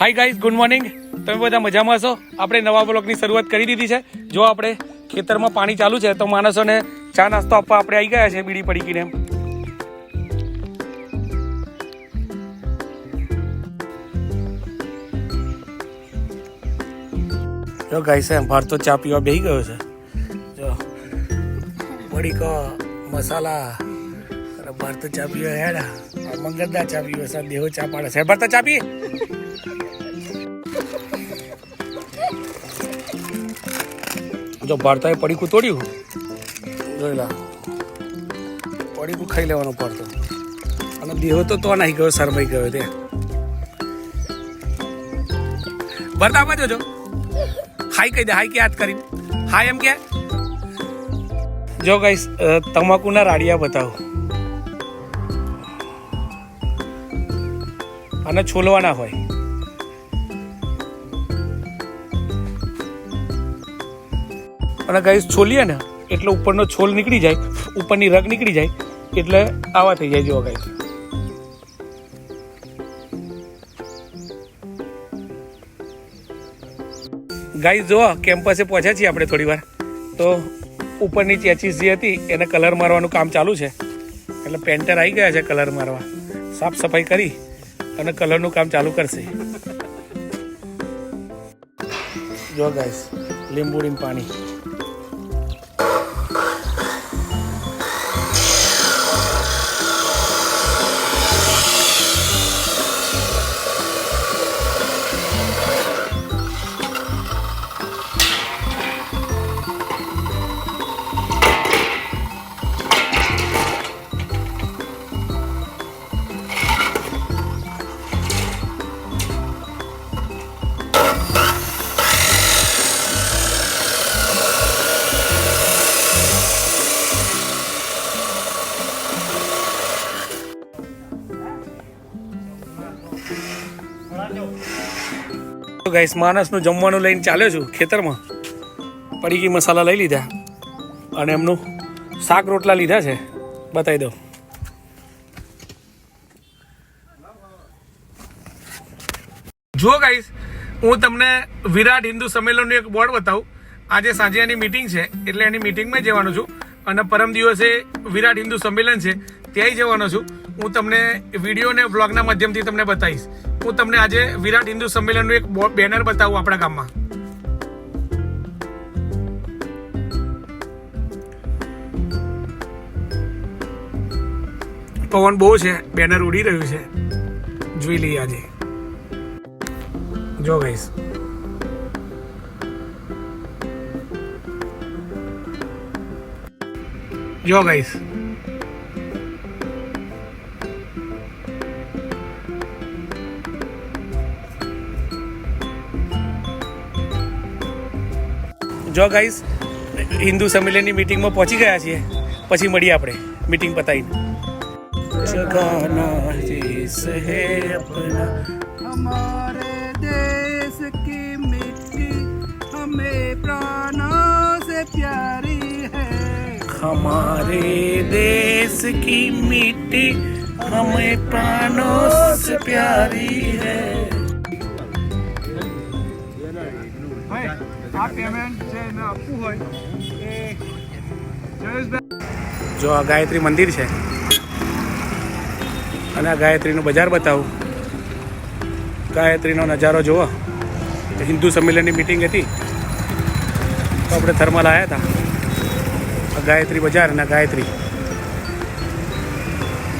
Hi guys, good morning. તમે બધા મજામાં હશો? આપણે નવા બ્લોગની શરૂઆત કરી દીધી છે. જો આપણે ખેતરમાં પાણી ચાલુ છે તો માણસોને ચા નાસ્તો આપવા આપણે આવી ગયા છે બીડી પડીકીને. જો ગાઈસ ભાર તો ચા પીવા બેસી ગયો છે. જો પડીકો મસાલા ભાર તો ચા પીવા હેડા મંગળદા ચા પીવે છે, દેવો ચા પાડે છે. ભરતા ચા પીએ. જો ભારતાએ પડીકું તોડ્યું, જોઈ લા પડીકું ખાઈ લેવાનું પડતું. અને દેવો તો નાહી ગયો, શરમાઈ ગયો ત્યાં. ભરતા આપવા જોજો. હાઈ કહી દે, હાઈ કે યાદ કરીને હાય એમ કે. જો ગાઈસ તમાકુના રાડિયા બતાવો અને છોલવાના હોય. અને ગાઈસ છોલીએ ને એટલે ઉપરનો છોલ નીકળી જાય, ઉપરની રગ નીકળી જાય એટલે આવા થઈ જાય. જો ગાઈસ ગાઈસ જો કેમ્પસે પહોંચ્યા છીએ આપણે થોડી વાર. તો ઉપરની ચેચીસ જે હતી એને કલર મારવાનું કામ ચાલુ છે. એટલે પેન્ટર આવી ગયા છે કલર મારવા. સાફ સફાઈ કરી અને કલરનું કામ ચાલુ કરશે. જો ગાઈસ લીંબુડીનું પાણી. ગાઈસ માણસનું જમવાનું લઈને ચાલ્યો છું ખેતરમાં. પડીકી મસાલા લઈ લીધા અને એમનું શાક રોટલા લીધા છે. બતાવી દઉં. જો ગાઈસ હું તમને વિરાટ હિન્દુ સંમેલનનું એક બોર્ડ બતાવું. આજે સાંજે એની મીટિંગ છે એટલે એની મીટિંગમાં જવાનો છું. અને પરમ દિવસે વિરાટ હિન્દુ સંમેલન છે ત્યાંય જવાનો છું. હું તમને વિડીયો અને બ્લોગના માધ્યમથી તમને બતાવીશ. હું તમને આજે વિરાટ હિન્દુ સંમેલનનું એક બેનર બતાવું આપણા ગામમાં. પવન બહુ છે, બેનર ઉડી રહ્યું છે. જોઈ લઈએ આજે. જો ગાઈસ જો ગાઈસ જો ગાઈસ હિન્દુ સંમેલનની મીટિંગમાં પહોંચી ગયા છીએ. પછી મળીએ આપણે મીટિંગ પતાવીને. જગાના દેશ હે અપના, हमारे देश की मिट्टी हमें प्राणों से प्यारी है. हमारे देश की मिट्टी हमें प्राणों से प्यारी है. આ પેમેન્ટ છે એને આપવું હોય એ જો આ ગાયત્રી મંદિર છે અને આ ગાયત્રીનું બજાર બતાવું. ગાયત્રીનો નજારો જુઓ. હિન્દુ સંમેલનની મિટિંગ હતી તો આપણે થર્મલ આવ્યા હતા. ગાયત્રી બજાર અને ગાયત્રી